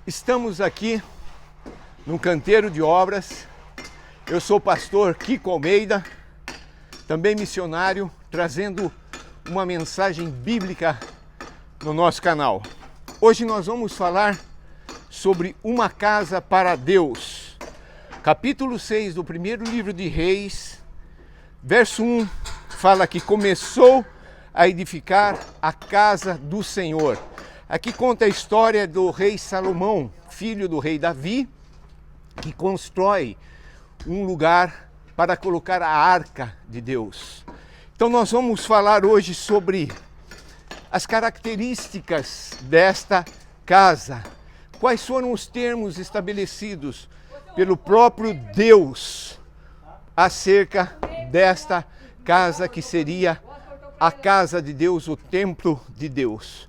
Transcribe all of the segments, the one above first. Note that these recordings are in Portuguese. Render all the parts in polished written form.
Estamos aqui no canteiro de obras. Eu sou o pastor Kiko Almeida, também missionário, trazendo uma mensagem bíblica no nosso canal. Hoje nós vamos falar sobre uma casa para Deus. Capítulo 6 do primeiro livro de Reis, verso 1, fala que começou a edificar a casa do Senhor. Aqui conta a história do rei Salomão, filho do rei Davi, que constrói um lugar para colocar a arca de Deus. Então nós vamos falar hoje sobre as características desta casa. Quais foram os termos estabelecidos pelo próprio Deus acerca desta casa que seria a casa de Deus, o templo de Deus.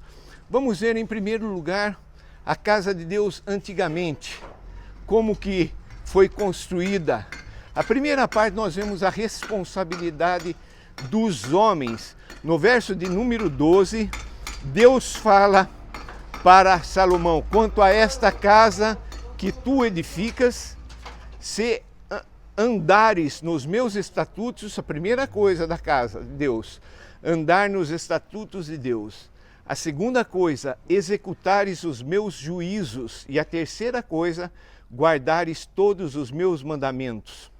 Vamos ver em primeiro lugar a casa de Deus antigamente, como que foi construída. A primeira parte nós vemos a responsabilidade dos homens. No verso de número 12, Deus fala para Salomão: quanto a esta casa que tu edificas, se andares nos meus estatutos, a primeira coisa da casa de Deus, andar nos estatutos de Deus. A segunda coisa, executares os meus juízos. E a terceira coisa, guardares todos os meus mandamentos.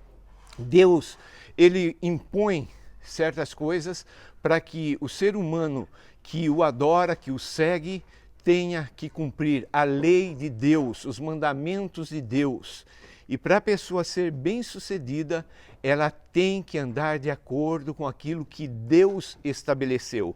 Deus, ele impõe certas coisas para que o ser humano que o adora, que o segue, tenha que cumprir a lei de Deus, os mandamentos de Deus. E para a pessoa ser bem-sucedida, ela tem que andar de acordo com aquilo que Deus estabeleceu.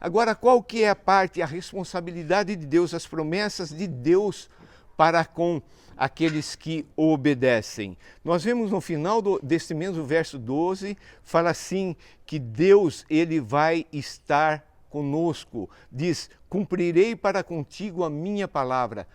Agora, qual que é a parte, a responsabilidade de Deus, as promessas de Deus para com aqueles que o obedecem? Nós vemos no final deste mesmo verso 12, fala assim, que Deus, ele vai estar conosco. Diz: cumprirei para contigo a minha palavra.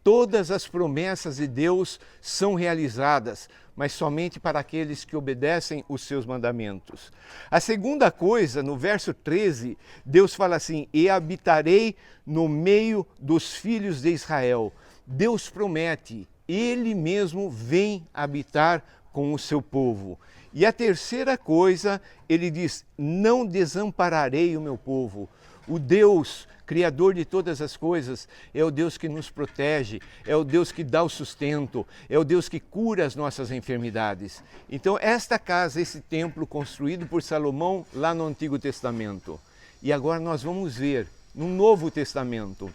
Todas as promessas de Deus são realizadas, mas somente para aqueles que obedecem os seus mandamentos. A segunda coisa, no verso 13, Deus fala assim: e habitarei no meio dos filhos de Israel. Deus promete, ele mesmo vem habitar com o seu povo. E a terceira coisa, ele diz: não desampararei o meu povo. O Deus, Criador de todas as coisas, é o Deus que nos protege, é o Deus que dá o sustento, é o Deus que cura as nossas enfermidades. Então, esta casa, esse templo construído por Salomão lá no Antigo Testamento. E agora nós vamos ver no Novo Testamento.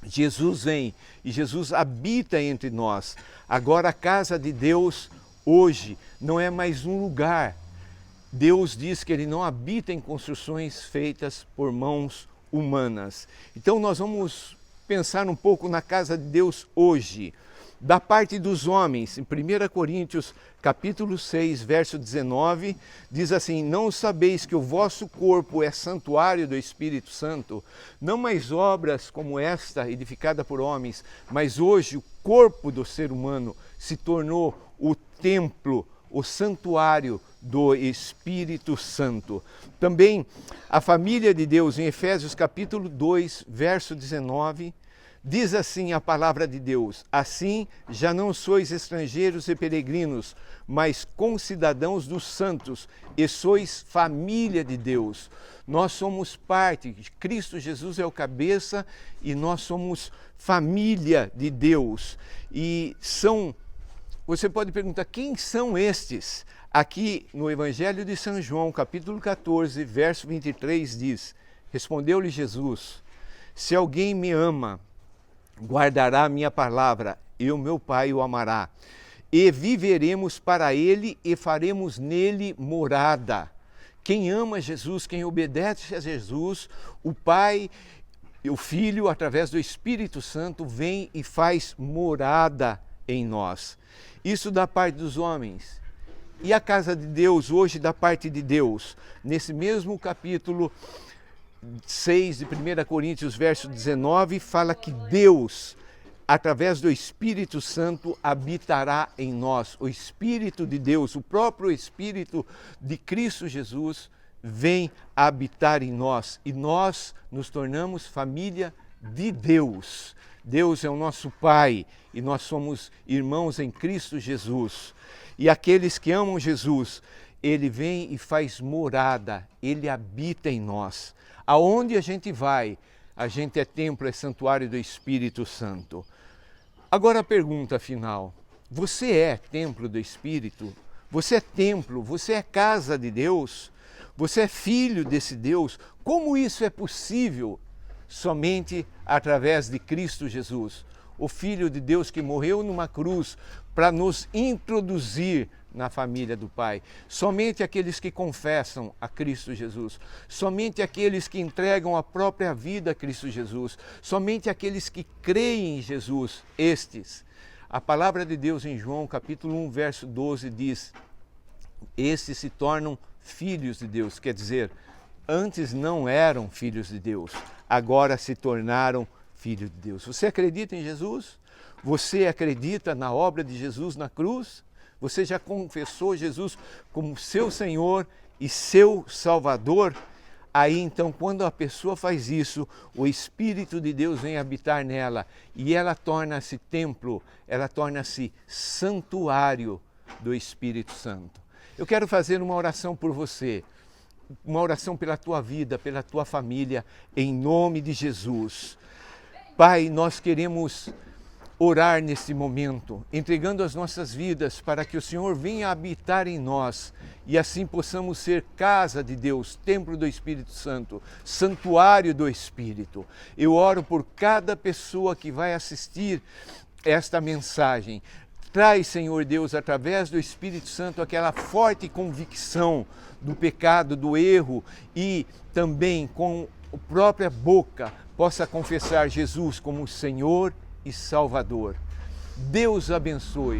Jesus vem e Jesus habita entre nós. Agora a casa de Deus hoje não é mais um lugar. Deus diz que ele não habita em construções feitas por mãos humanas. Então nós vamos pensar um pouco na casa de Deus hoje. Da parte dos homens, em 1 Coríntios capítulo 6, verso 19, diz assim: não sabeis que o vosso corpo é santuário do Espírito Santo? Não mais obras como esta, edificada por homens, mas hoje o corpo do ser humano se tornou o templo, o santuário do Espírito Santo. Também a família de Deus, em Efésios capítulo 2, verso 19, diz assim a palavra de Deus: assim já não sois estrangeiros e peregrinos, mas concidadãos dos santos, e sois família de Deus. Nós somos parte, Cristo Jesus é o cabeça e nós somos família de Deus. E você pode perguntar, quem são estes? Aqui no Evangelho de São João, capítulo 14, verso 23, diz: respondeu-lhe Jesus: se alguém me ama, guardará a minha palavra, e o meu Pai o amará, e viveremos para ele e faremos nele morada. Quem ama Jesus, quem obedece a Jesus, o Pai e o Filho, através do Espírito Santo, vem e faz morada em nós. Isso da parte dos homens. E a casa de Deus, hoje, da parte de Deus, nesse mesmo capítulo 6 de 1 Coríntios, verso 19, fala que Deus, através do Espírito Santo, habitará em nós. O Espírito de Deus, o próprio Espírito de Cristo Jesus, vem habitar em nós. E nós nos tornamos família de Deus. Deus é o nosso Pai e nós somos irmãos em Cristo Jesus. E aqueles que amam Jesus, Ele vem e faz morada, Ele habita em nós. Aonde a gente vai, a gente é templo, é santuário do Espírito Santo. Agora a pergunta final, você é templo do Espírito? Você é templo, você é casa de Deus? Você é filho desse Deus? Como isso é possível? Somente através de Cristo Jesus, o Filho de Deus que morreu numa cruz para nos introduzir na família do Pai. Somente aqueles que confessam a Cristo Jesus, somente aqueles que entregam a própria vida a Cristo Jesus, somente aqueles que creem em Jesus, estes. A palavra de Deus em João capítulo 1, verso 12 diz, estes se tornam filhos de Deus, quer dizer, antes não eram filhos de Deus, agora se tornaram filhos de Deus. Você acredita em Jesus? Você acredita na obra de Jesus na cruz? Você já confessou Jesus como seu Senhor e seu Salvador? Aí então, quando a pessoa faz isso, o Espírito de Deus vem habitar nela e ela torna-se templo, ela torna-se santuário do Espírito Santo. Eu quero fazer uma oração por você. Uma oração pela tua vida, pela tua família, em nome de Jesus. Pai, nós queremos orar neste momento, entregando as nossas vidas para que o Senhor venha habitar em nós e assim possamos ser casa de Deus, templo do Espírito Santo, santuário do Espírito. Eu oro por cada pessoa que vai assistir esta mensagem. Traz, Senhor Deus, através do Espírito Santo, aquela forte convicção do pecado, do erro e também com a própria boca possa confessar Jesus como Senhor e Salvador. Deus abençoe.